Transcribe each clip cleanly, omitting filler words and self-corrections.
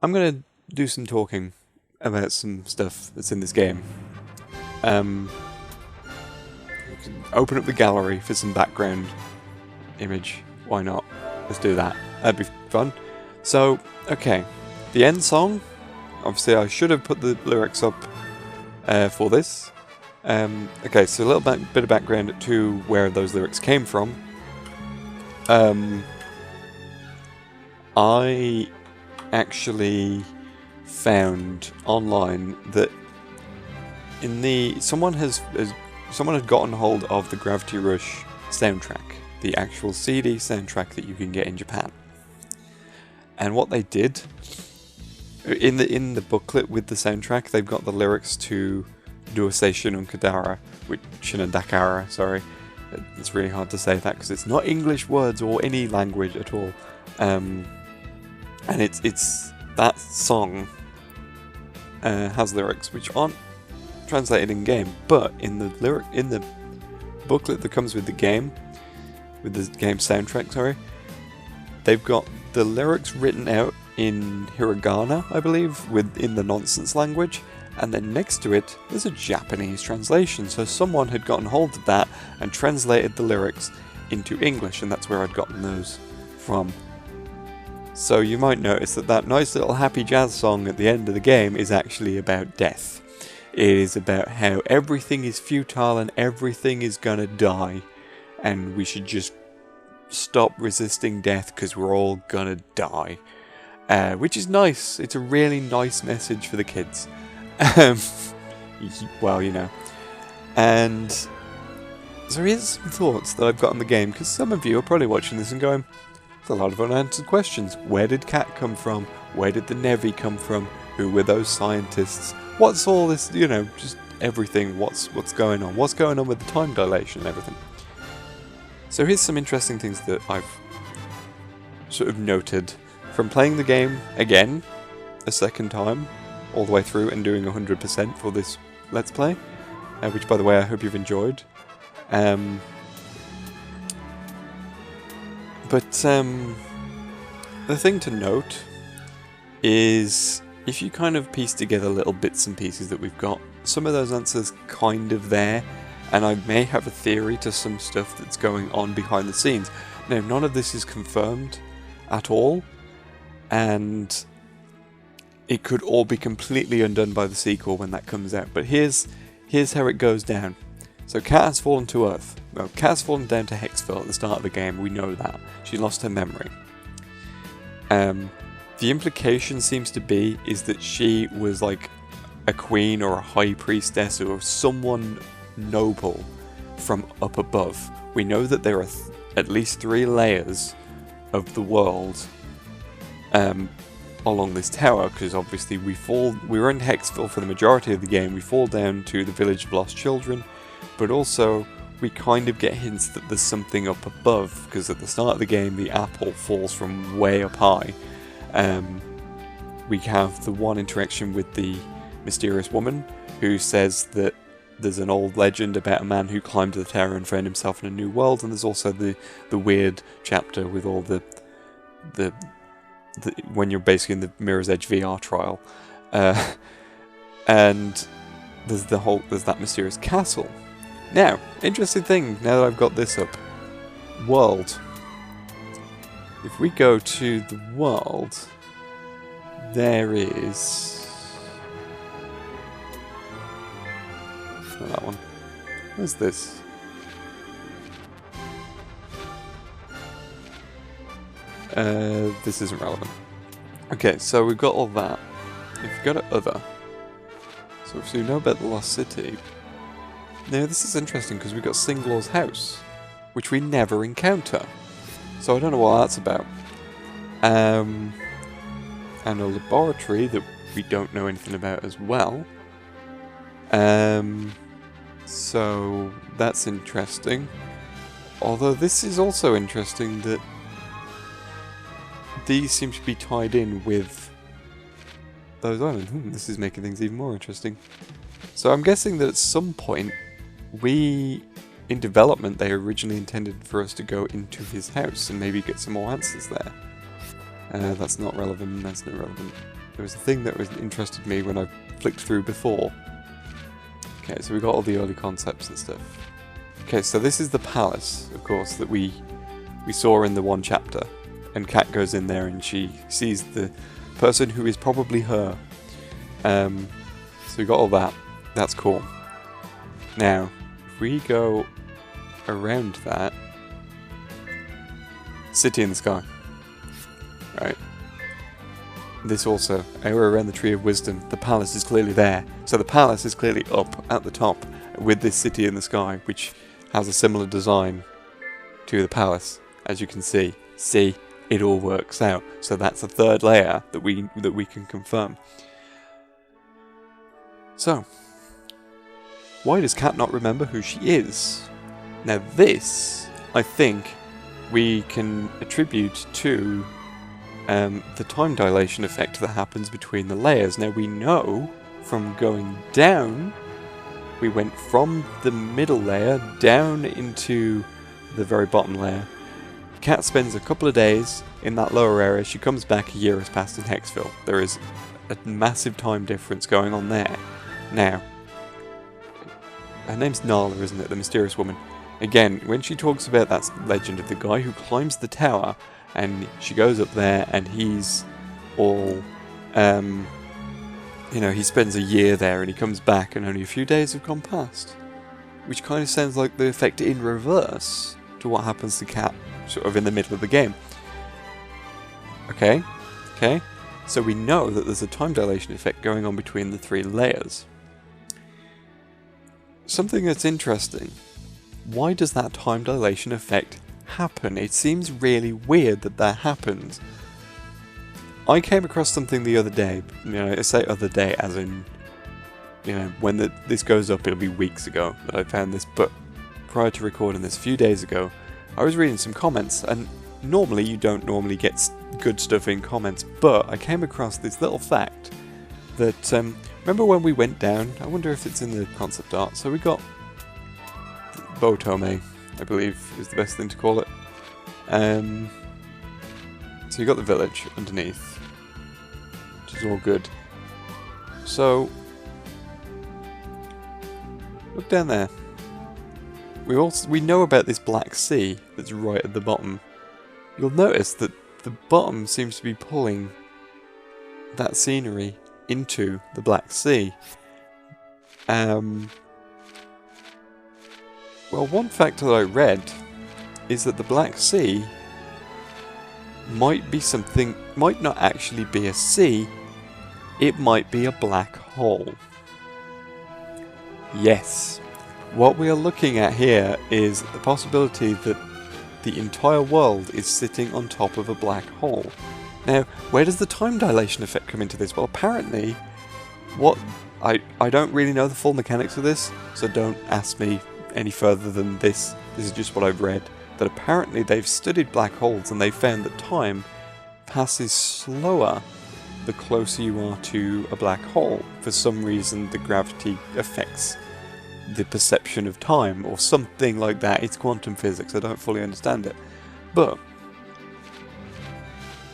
I'm going to do some talking about some stuff that's in this game. You can open up the gallery for some background image. Why not? Let's do that. That'd be fun. So, okay. The end song. Obviously, I should have put the lyrics up for this. Okay, so a little bit of background to where those lyrics came from. I actually found online that someone had gotten hold of the Gravity Rush soundtrack, the actual CD soundtrack that you can get in Japan. And what they did in the booklet with the soundtrack, they've got the lyrics to Duosei Shinun Dakara, sorry. It's really hard to say that because it's not English words or any language at all. And it's that song has lyrics which aren't translated in game, but in the booklet that comes with the game soundtrack, sorry, they've got the lyrics written out in hiragana, I believe, in the nonsense language, and then next to it there's a Japanese translation. So someone had gotten hold of that and translated the lyrics into English, and that's where I'd gotten those from. So you might notice that nice little happy jazz song at the end of the game is actually about death. It is about how everything is futile and everything is gonna die, and we should just stop resisting death because we're all gonna die. Which is nice. It's a really nice message for the kids. Well, you know. And so here's some thoughts that I've got on the game, because some of you are probably watching this and going, there's a lot of unanswered questions. Where did Cat come from? Where did the Nevi come from? Who were those scientists? What's all this, just everything. What's going on? What's going on with the time dilation and everything? So here's some interesting things that I've sort of noted from playing the game again, a second time, all the way through and doing 100% for this Let's Play, which, by the way, I hope you've enjoyed. But the thing to note is, if you kind of piece together little bits and pieces that we've got, some of those answers kind of there, and I may have a theory to some stuff that's going on behind the scenes. Now, none of this is confirmed at all, and it could all be completely undone by the sequel when that comes out. But here's how it goes down. So Kat has fallen to Earth. Well, Kat has fallen down to Hexville at the start of the game, we know that. She lost her memory. The implication seems to be is that she was like a queen or a high priestess or someone noble from up above. We know that there are at least 3 layers of the world along this tower, because obviously we're in Hexville for the majority of the game. We fall down to the village of lost children, but also we kind of get hints that there's something up above, because at the start of the game the apple falls from way up high. We have the one interaction with the mysterious woman who says that there's an old legend about a man who climbed the tower and found himself in a new world, and there's also the weird chapter with all the when you're basically in the Mirror's Edge VR trial, and there's that mysterious castle. Now, interesting thing, now that I've got this up, world. If we go to the world, there is... Not that one. Where's this? This isn't relevant. Okay, so we've got all that. If we go to other, so if we know about the Lost City. Now this is interesting because we've got Singlaw's house, which we never encounter. So I don't know what that's about. And a laboratory that we don't know anything about as well. So that's interesting. Although this is also interesting that these seem to be tied in with those islands. This is making things even more interesting. So I'm guessing that at some point, in development, they originally intended for us to go into his house and maybe get some more answers there. That's not relevant, that's not relevant. there was a thing that interested me when I flicked through before. Okay, so we got all the early concepts and stuff. Okay, so this is the palace, of course, that we saw in the one chapter. And Kat goes in there and she sees the person who is probably her. So we got all that. That's cool. Now, if we go around that, city in the sky. Right. This also, around the Tree of Wisdom, the palace is clearly there. So the palace is clearly up at the top with this city in the sky, which has a similar design to the palace, as you can see. See, it all works out. So that's a third layer that we can confirm. So, why does Kat not remember who she is? Now this, I think, we can attribute to the time dilation effect that happens between the layers. Now we know from going down, we went from the middle layer down into the very bottom layer. Kat spends a couple of days in that lower area. She comes back, a year has passed in Hexville. There is a massive time difference going on there. Now, her name's Nala, isn't it? The mysterious woman. Again, when she talks about that legend of the guy who climbs the tower, and she goes up there and he's all, he spends a year there and he comes back and only a few days have gone past. Which kind of sounds like the effect in reverse to what happens to Kat sort of in the middle of the game. Okay. So we know that there's a time dilation effect going on between the three layers. Something that's interesting. Why does that time dilation effect happen? It seems really weird that happens. I came across something the other day. I say other day as in, when this goes up, it'll be weeks ago that I found this. But prior to recording this, a few days ago, I was reading some comments, and normally you don't normally get good stuff in comments, but I came across this little fact that, remember when we went down? I wonder if it's in the concept art. So we got Botome, I believe is the best thing to call it. So you got the village underneath, which is all good. So look down there. We know about this Black Sea that's right at the bottom. You'll notice that the bottom seems to be pulling that scenery into the Black Sea. Well, one fact that I read is that the Black Sea might not actually be a sea, it might be a black hole. Yes, what we are looking at here is the possibility that the entire world is sitting on top of a black hole. Now, where does the time dilation effect come into this? Well, apparently, I don't really know the full mechanics of this, so don't ask me any further than this. This is just what I've read. That apparently they've studied black holes and they've found that time passes slower the closer you are to a black hole. For some reason, the gravity affects the perception of time or something like that. It's quantum physics, I don't fully understand it. But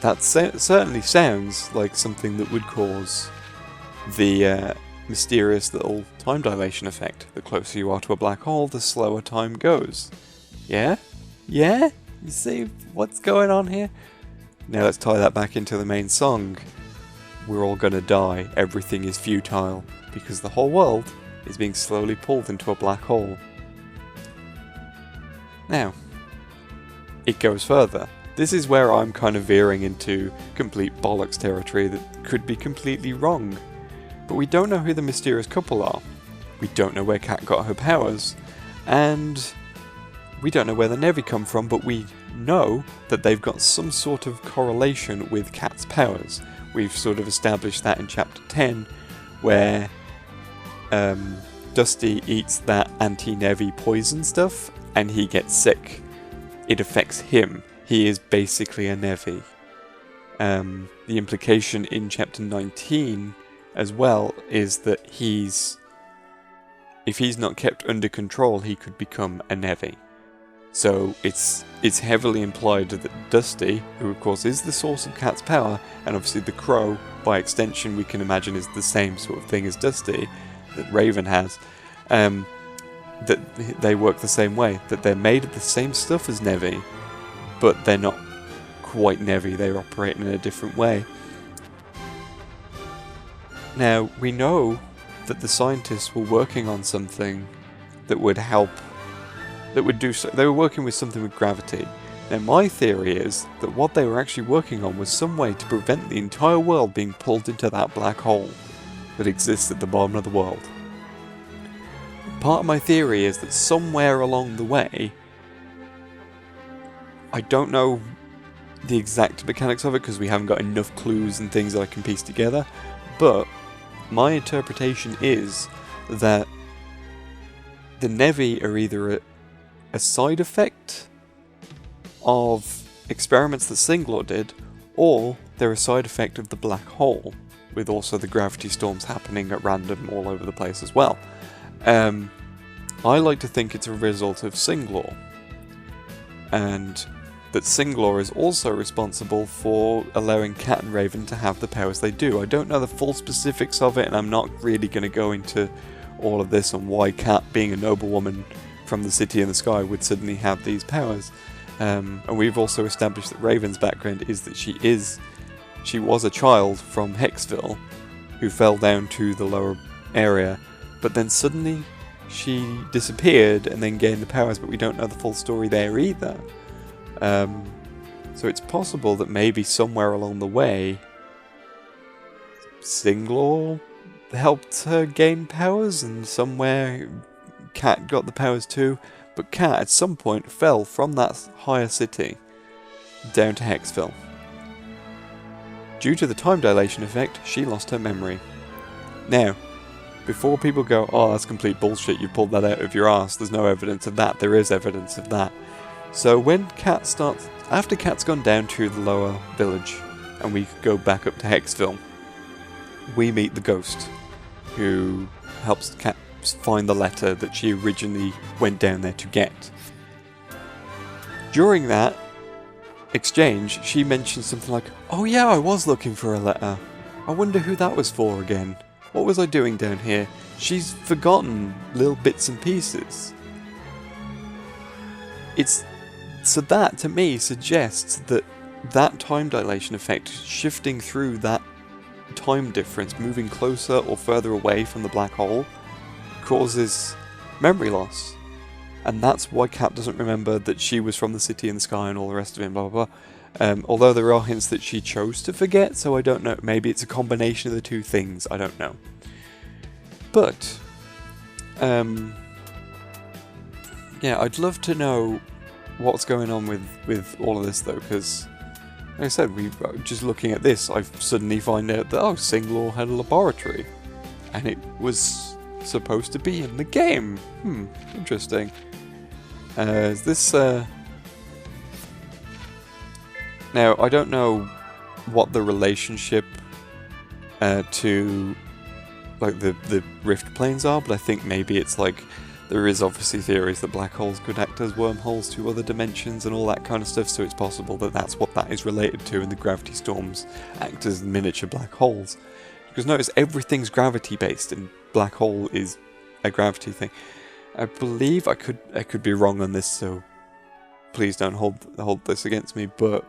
that certainly sounds like something that would cause the mysterious little time dilation effect. The closer you are to a black hole, the slower time goes. Yeah? Yeah? You see what's going on here? Now let's tie that back into the main song. We're all gonna die. Everything is futile. Because the whole world is being slowly pulled into a black hole. Now, it goes further. This is where I'm kind of veering into complete bollocks territory that could be completely wrong. But we don't know who the mysterious couple are. We don't know where Kat got her powers. And we don't know where the Nevi come from, but we know that they've got some sort of correlation with Kat's powers. We've sort of established that in chapter 10, where Dusty eats that anti-Nevi poison stuff, and he gets sick. It affects him. He is basically a Nevi. The implication in chapter 19 as well is that if he's not kept under control, he could become a Nevi. So it's heavily implied that Dusty, who of course is the source of Kat's power, and obviously the Crow, by extension, we can imagine is the same sort of thing as Dusty that Raven has, that they work the same way, that they're made of the same stuff as Nevi, but they're not quite Nevi, they're operating in a different way. Now, we know that the scientists were working on something that would help, that would do so. They were working with something with gravity. Now, my theory is that what they were actually working on was some way to prevent the entire world being pulled into that black hole that exists at the bottom of the world. Part of my theory is that somewhere along the way, I don't know the exact mechanics of it because we haven't got enough clues and things that I can piece together, but my interpretation is that the Nevi are either a side effect of experiments that Singlor did, or they're a side effect of the black hole, with also the gravity storms happening at random all over the place as well. I like to think it's a result of Singlor, and that Singlor is also responsible for allowing Kat and Raven to have the powers they do. I don't know the full specifics of it, and I'm not really going to go into all of this on why Kat, being a noblewoman from the city in the sky, would suddenly have these powers. And we've also established that Raven's background is that she was a child from Hexville who fell down to the lower area, but then suddenly she disappeared and then gained the powers, but we don't know the full story there either. So it's possible that maybe somewhere along the way Singlor helped her gain powers, and somewhere Kat got the powers too, but Kat at some point fell from that higher city down to Hexville. Due to the time dilation effect, she lost her memory. Now, before people go, oh, that's complete bullshit, you pulled that out of your ass, there's no evidence of that, there is evidence of that. So when Kat starts, after Kat's gone down to the lower village, and we go back up to Hexville, we meet the ghost, who helps Kat find the letter that she originally went down there to get. During that exchange, she mentions something like, oh yeah, I was looking for a letter. I wonder who that was for again. What was I doing down here? She's forgotten little bits and pieces. So that, to me, suggests that that time dilation effect, shifting through that time difference, moving closer or further away from the black hole, causes memory loss. And that's why Kat doesn't remember that she was from the city in the sky and all the rest of it, blah blah blah. Although there are hints that she chose to forget, so I don't know. Maybe it's a combination of the two things, I don't know. But, yeah, I'd love to know what's going on with all of this, though, because, like I said, just looking at this, I suddenly find out that, Singlor had a laboratory, and it was supposed to be in the game. Interesting. Is this, Now, I don't know what the relationship to, like, the rift planes are, but I think maybe it's like, there is obviously theories that black holes could act as wormholes to other dimensions and all that kind of stuff, so it's possible that that's what that is related to, and the gravity storms act as miniature black holes. Because notice, everything's gravity-based, and black hole is a gravity thing. I believe I could be wrong on this, so please don't hold this against me, but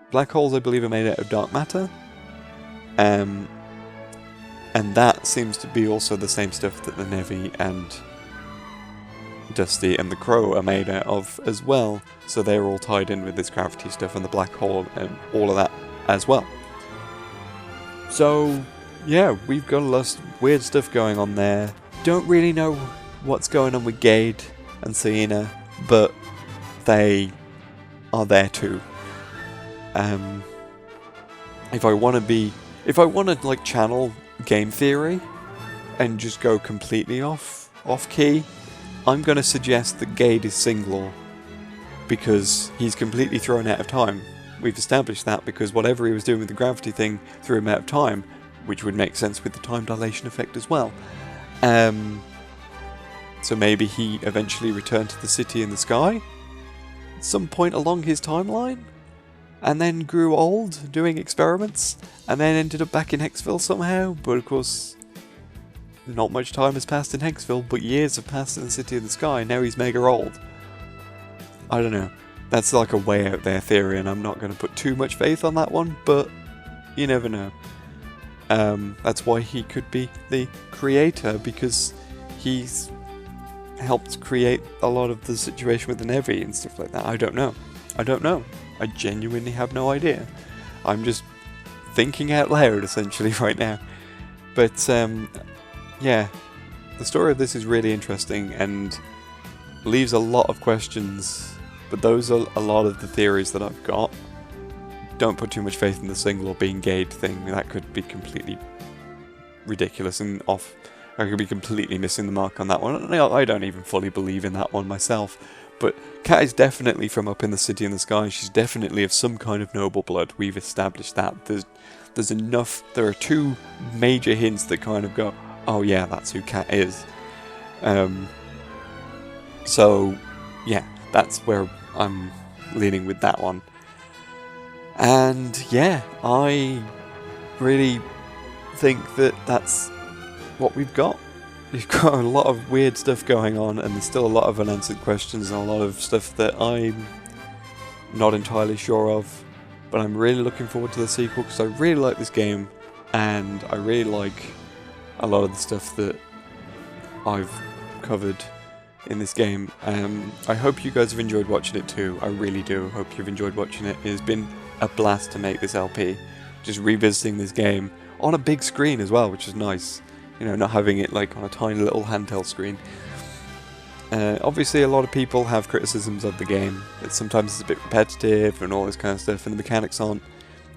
black holes, I believe, are made out of dark matter. And that seems to be also the same stuff that the Nevi and Dusty and the Crow are made out of as well, so they're all tied in with this gravity stuff and the black hole and all of that as well. So, yeah, we've got a lot of weird stuff going on there. Don't really know what's going on with Gade and Sienna, but they are there too. If I want to like channel game theory and just go completely off key, I'm going to suggest that Gade is Singlor, because he's completely thrown out of time. We've established that because whatever he was doing with the gravity thing threw him out of time, which would make sense with the time dilation effect as well. So maybe he eventually returned to the city in the sky, some point along his timeline, and then grew old doing experiments, and then ended up back in Hexville somehow. But of course, not much time has passed in Hexville, but years have passed in the City of the Sky, and now he's mega old. I don't know. That's like a way out there theory, and I'm not going to put too much faith on that one, but you never know. That's why he could be the creator, because he's helped create a lot of the situation with the Nevi and stuff like that. I don't know. I genuinely have no idea. I'm just thinking out loud essentially right now. But yeah, the story of this is really interesting and leaves a lot of questions, but those are a lot of the theories that I've got. Don't put too much faith in the single or being gate thing. That could be completely ridiculous and off. I could be completely missing the mark on that one. I don't even fully believe in that one myself. But Kat is definitely from up in the City in the Sky. She's definitely of some kind of noble blood. We've established that. There's enough. There are two major hints that kind of go, oh yeah, that's who Kat is. So yeah, that's where I'm leaning with that one. And yeah, I really think that that's what we've got. We've got a lot of weird stuff going on, and there's still a lot of unanswered questions and a lot of stuff that I'm not entirely sure of. But I'm really looking forward to the sequel because I really like this game, and I really like a lot of the stuff that I've covered in this game. I hope you guys have enjoyed watching it too. I really do hope you've enjoyed watching it. It has been a blast to make this LP, just revisiting this game on a big screen as well, which is nice. You know, not having it like on a tiny little handheld screen. Obviously a lot of people have criticisms of the game, that sometimes it's a bit repetitive and all this kind of stuff, and the mechanics aren't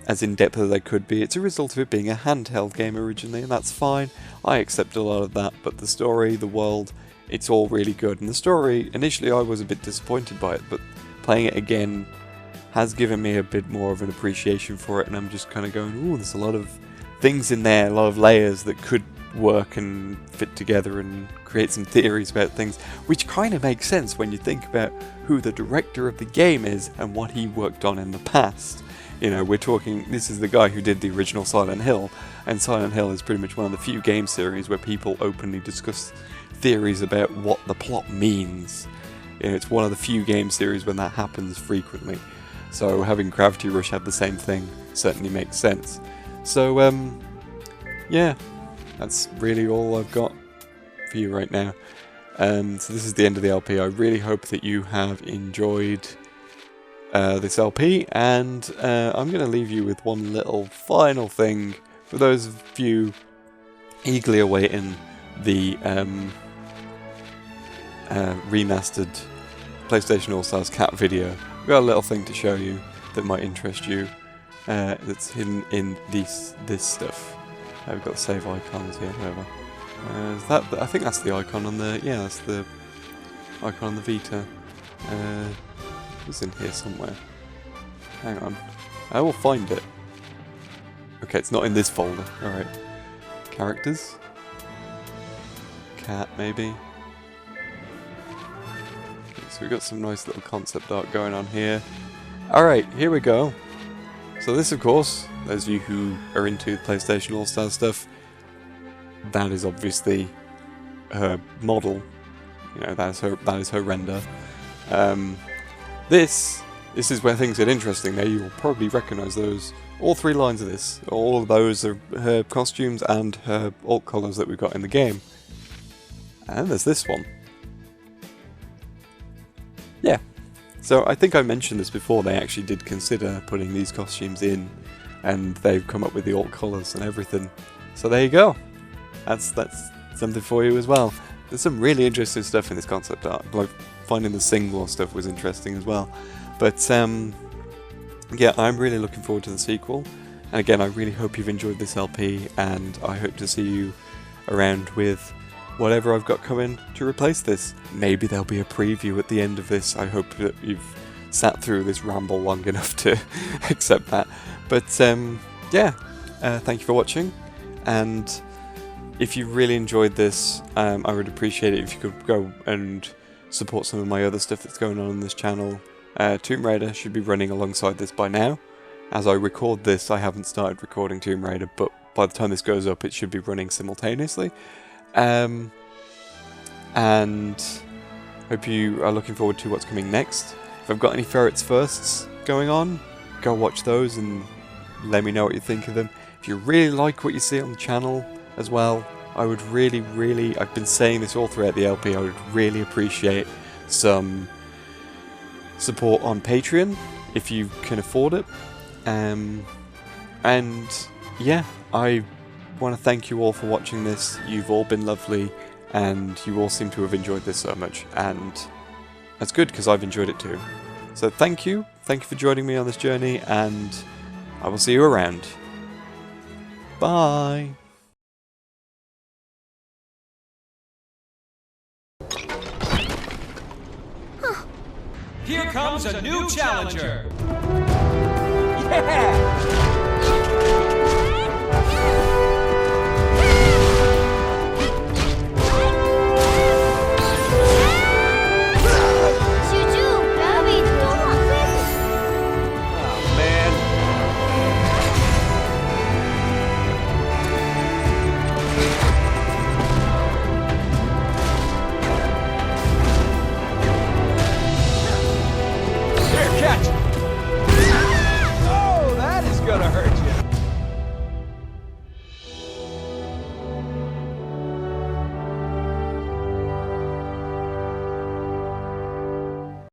as in-depth as they could be. It's a result of it being a handheld game originally, and that's fine. I accept a lot of that, but the story, the world, it's all really good. And the story, initially I was a bit disappointed by it, but playing it again has given me a bit more of an appreciation for it, and I'm just kind of going, ooh, there's a lot of things in there, a lot of layers that could work and fit together and create some theories about things, which kind of makes sense when you think about who the director of the game is and what he worked on in the past. You know, we're talking, this is the guy who did the original Silent Hill, and Silent Hill is pretty much one of the few game series where people openly discuss theories about what the plot means. You know, it's one of the few game series when that happens frequently. So having Gravity Rush have the same thing certainly makes sense. So, yeah, that's really all I've got for you right now. So this is the end of the LP. I really hope that you have enjoyed this LP, and I'm going to leave you with one little final thing for those of you eagerly awaiting the remastered PlayStation All-Stars Cat video. We've got a little thing to show you that might interest you, that's hidden in this stuff. We've got save icons here, whatever. Is that, I think that's the icon on the, yeah, that's the icon on the Vita. It's in here somewhere. Hang on. I will find it. Okay, it's not in this folder. Alright. Characters? Cat, maybe? Okay, so we've got some nice little concept art going on here. Alright, here we go. So this, of course, those of you who are into PlayStation All-Stars stuff, that is obviously her model. You know, that is her render. This is where things get interesting. Now you'll probably recognise those. All three lines of this. All of those are her costumes and her alt colours that we've got in the game. And there's this one. Yeah. So I think I mentioned this before, they actually did consider putting these costumes in, and they've come up with the alt colours and everything. So there you go. That's something for you as well. There's some really interesting stuff in this concept art. Like finding the single stuff was interesting as well. But yeah, I'm really looking forward to the sequel. And again, I really hope you've enjoyed this LP, and I hope to see you around with whatever I've got coming to replace this. Maybe there'll be a preview at the end of this. I hope that you've sat through this ramble long enough to accept that. But yeah, thank you for watching, and if you really enjoyed this, I would appreciate it if you could go and support some of my other stuff that's going on this channel. Tomb Raider should be running alongside this by now. As I record this, I haven't started recording Tomb Raider, but by the time this goes up, it should be running simultaneously. And hope you are looking forward to what's coming next. If I've got any Ferrets Firsts going on, go watch those and let me know what you think of them. If you really like what you see on the channel as well, I would really, I've been saying this all throughout the LP, I would really appreciate some support on Patreon if you can afford it. And yeah, I want to thank you all for watching this. You've all been lovely, and you all seem to have enjoyed this so much, and that's good because I've enjoyed it too. So thank you for joining me on this journey, and I will see you around. Bye! Here comes a new challenger! Yeah!